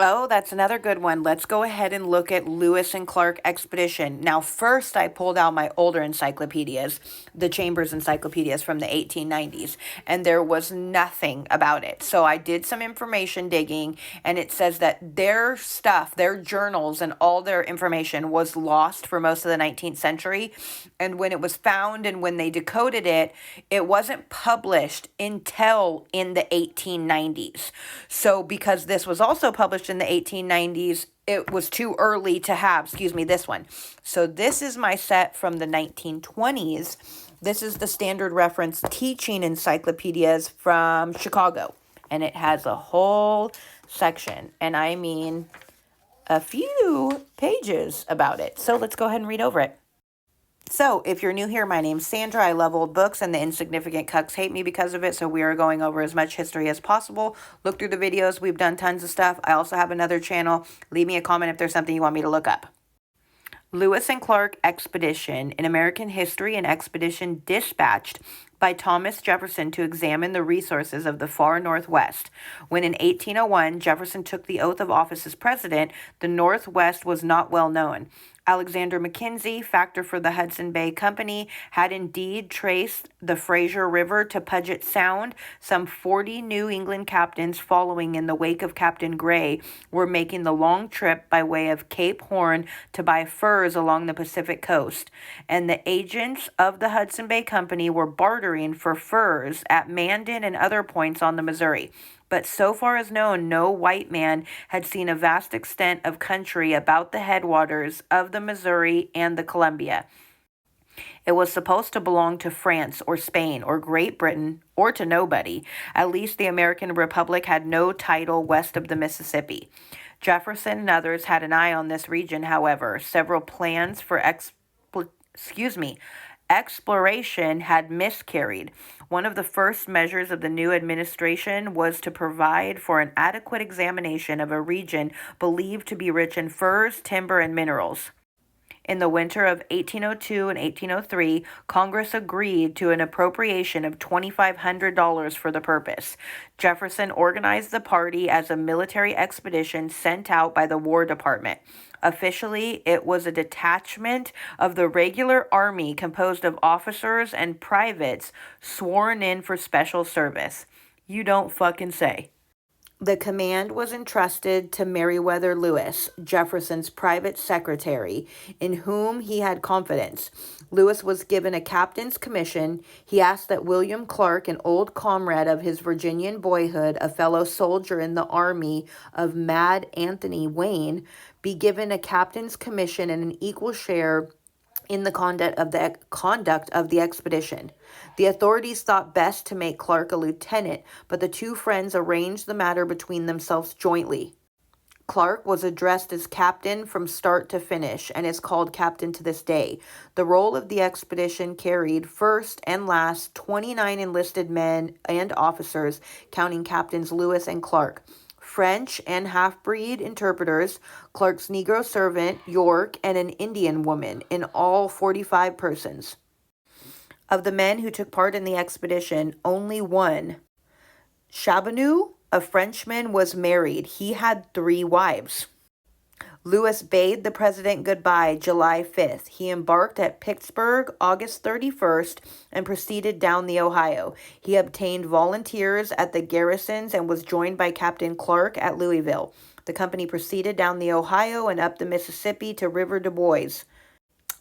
Oh, that's another good one. Let's go ahead and look at Lewis and Clark expedition. Now, first, I pulled out my older encyclopedias, the Chambers encyclopedias from the 1890s, and there was nothing about it. So I did some information digging, and it says that their stuff, their journals, and all their information was lost for most of the 19th century. And when it was found and when they decoded it, it wasn't published until in the 1890s. So, because this was also published in the 1890s, it was too early to have, this one. So this is my set from the 1920s. This is the Standard Reference Teaching Encyclopedias from Chicago. And it has a whole section, and I mean a few pages about it. So let's go ahead and read over it. So, if you're new here, my name's Sandra. I love old books, and the insignificant cucks hate me because of it, so we are going over as much history as possible. Look through the videos. We've done tons of stuff. I also have another channel. Leave me a comment if there's something you want me to look up. Lewis and Clark Expedition, an American history and expedition dispatched by Thomas Jefferson to examine the resources of the far Northwest. When in 1801 Jefferson took the oath of office as president, the Northwest was not well known. Alexander Mackenzie, factor for the Hudson Bay Company, had indeed traced the Fraser River to Puget Sound. Some 40 New England captains following in the wake of Captain Gray were making the long trip by way of Cape Horn to buy furs along the Pacific coast, and the agents of the Hudson Bay Company were bartering for furs at Mandan and other points on the Missouri. But so far as known, no white man had seen a vast extent of country about the headwaters of the Missouri and the Columbia. It was supposed to belong to France or Spain or Great Britain or to nobody. At least the American Republic had no title west of the Mississippi. Jefferson and others had an eye on this region, however. Several plans for exploration had miscarried. One of the first measures of the new administration was to provide for an adequate examination of a region believed to be rich in furs, timber, and minerals. In the winter of 1802 and 1803, Congress agreed to an appropriation of $2,500 for the purpose. Jefferson organized the party as a military expedition sent out by the War Department. Officially, it was a detachment of the regular army composed of officers and privates sworn in for special service. You don't fucking say. The command was entrusted to Meriwether Lewis, Jefferson's private secretary, in whom he had confidence. Lewis was given a captain's commission. He asked that William Clark, an old comrade of his Virginian boyhood, a fellow soldier in the army of Mad Anthony Wayne, be given a captain's commission and an equal share in the conduct of the expedition. The authorities thought best to make Clark a lieutenant, but the two friends arranged the matter between themselves jointly. Clark was addressed as captain from start to finish and is called captain to this day. The roll of the expedition carried first and last 29 enlisted men and officers, counting captains Lewis and Clark, French and half-breed interpreters, Clark's Negro servant, York, and an Indian woman, in all 45 persons. Of the men who took part in the expedition, only one, Chaboneau, a Frenchman, was married. He had 3 wives. Lewis bade the president goodbye July 5th. He embarked at Pittsburgh August 31st and proceeded down the Ohio. He obtained volunteers at the garrisons and was joined by Captain Clark at Louisville. The company proceeded down the Ohio and up the Mississippi to River du Bois,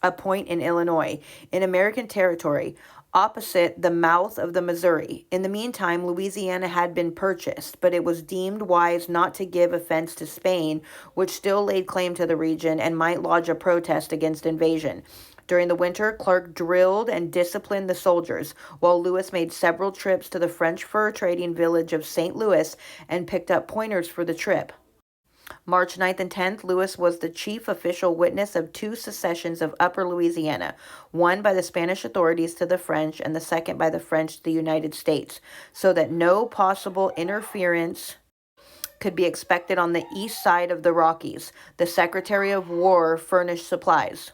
a point in Illinois, in American territory, opposite the mouth of the Missouri. In the meantime, Louisiana had been purchased, but it was deemed wise not to give offense to Spain, which still laid claim to the region and might lodge a protest against invasion. During the winter, Clark drilled and disciplined the soldiers, while Lewis made several trips to the French fur trading village of St. Louis and picked up pointers for the trip. March 9th and 10th, Lewis was the chief official witness of 2 secessions of Upper Louisiana, one by the Spanish authorities to the French and the second by the French to the United States, so that no possible interference could be expected on the east side of the Rockies. The Secretary of War furnished supplies.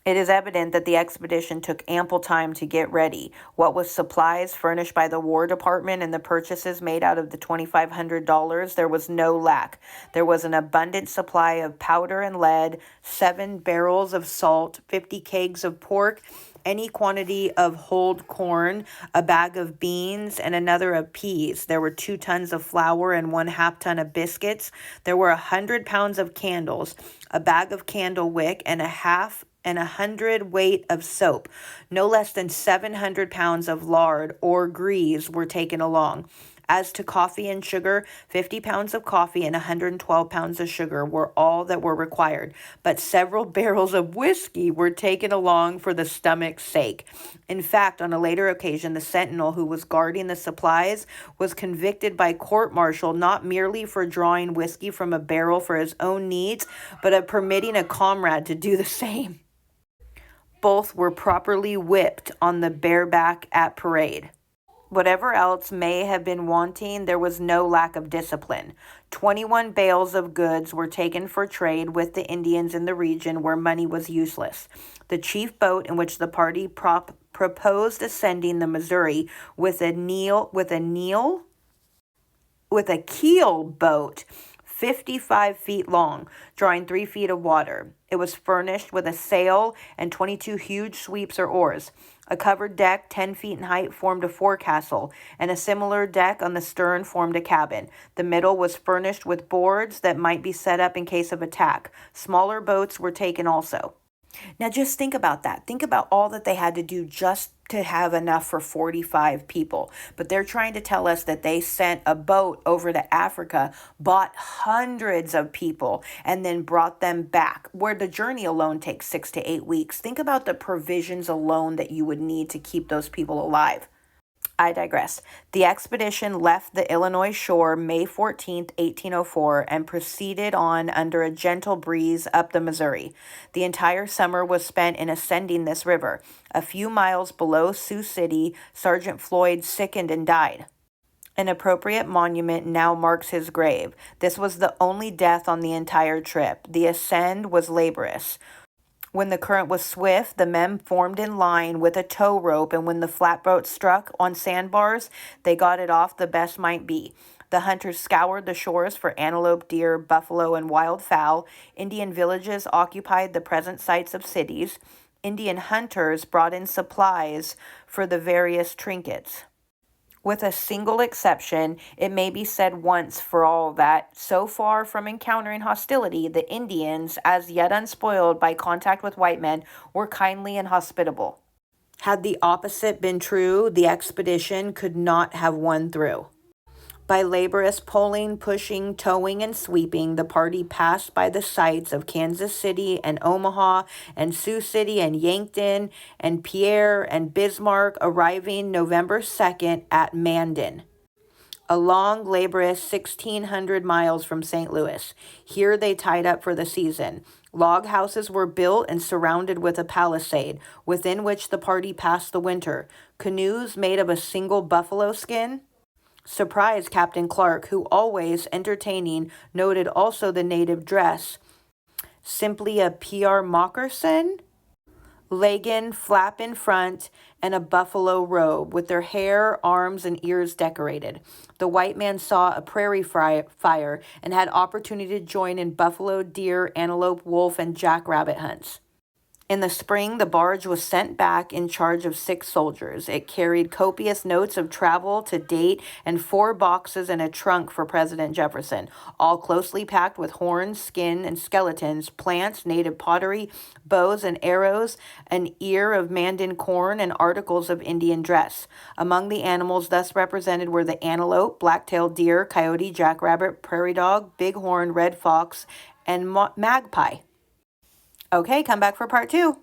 It is evident that the expedition took ample time to get ready. What with supplies furnished by the War Department and the purchases made out of the $2,500, there was no lack. There was an abundant supply of powder and lead, 7 barrels of salt, 50 kegs of pork, any quantity of hulled corn, a bag of beans, and another of peas. There were 2 tons of flour and 1/2 ton of biscuits. There were 100 pounds of candles, a bag of candle wick, and a half and 100 weight of soap. No less than 700 pounds of lard or grease were taken along. As to coffee and sugar, 50 pounds of coffee and 112 pounds of sugar were all that were required, but several barrels of whiskey were taken along for the stomach's sake. In fact, on a later occasion, the sentinel who was guarding the supplies was convicted by court-martial not merely for drawing whiskey from a barrel for his own needs, but of permitting a comrade to do the same. Both were properly whipped on the bareback at parade. Whatever else may have been wanting, there was no lack of discipline. 21 bales of goods were taken for trade with the Indians in the region where money was useless. The chief boat in which the party proposed ascending the Missouri with a keel boat 55 feet long, drawing 3 feet of water. It was furnished with a sail and 22 huge sweeps or oars. A covered deck 10 feet in height formed a forecastle, and a similar deck on the stern formed a cabin. The middle was furnished with boards that might be set up in case of attack. Smaller boats were taken also. Now just think about that. Think about all that they had to do just to have enough for 45 people. But they're trying to tell us that they sent a boat over to Africa, bought hundreds of people, and then brought them back, where the journey alone takes 6 to 8 weeks. Think about the provisions alone that you would need to keep those people alive. I digress. The expedition left the Illinois shore May 14th, 1804, and proceeded on under a gentle breeze up the Missouri. The entire summer was spent in ascending this river. A few miles below Sioux City, Sergeant Floyd sickened and died. An appropriate monument now marks his grave. This was the only death on the entire trip. The ascent was laborious. When the current was swift, the men formed in line with a tow rope, and when the flatboat struck on sandbars, they got it off the best might be. The hunters scoured the shores for antelope, deer, buffalo, and wild fowl. Indian villages occupied the present sites of cities. Indian hunters brought in supplies for the various trinkets. With a single exception, it may be said once for all that, so far from encountering hostility, the Indians, as yet unspoiled by contact with white men, were kindly and hospitable. Had the opposite been true, the expedition could not have won through. By laborious pulling, pushing, towing, and sweeping, the party passed by the sites of Kansas City and Omaha and Sioux City and Yankton and Pierre and Bismarck, arriving November 2nd at Mandan, a long, laborious 1,600 miles from St. Louis. Here they tied up for the season. Log houses were built and surrounded with a palisade, within which the party passed the winter. Canoes made of a single buffalo skin surprised Captain Clark, who, always entertaining, noted also the native dress. Simply a PR moccasin, leggin, flap in front, and a buffalo robe, with their hair, arms, and ears decorated. The white man saw a prairie fire and had opportunity to join in buffalo, deer, antelope, wolf, and jackrabbit hunts. In the spring, the barge was sent back in charge of 6 soldiers. It carried copious notes of travel to date and 4 boxes and a trunk for President Jefferson, all closely packed with horns, skin, and skeletons, plants, native pottery, bows and arrows, an ear of Mandan corn, and articles of Indian dress. Among the animals thus represented were the antelope, black-tailed deer, coyote, jackrabbit, prairie dog, bighorn, red fox, and magpie. Okay, come back for part 2.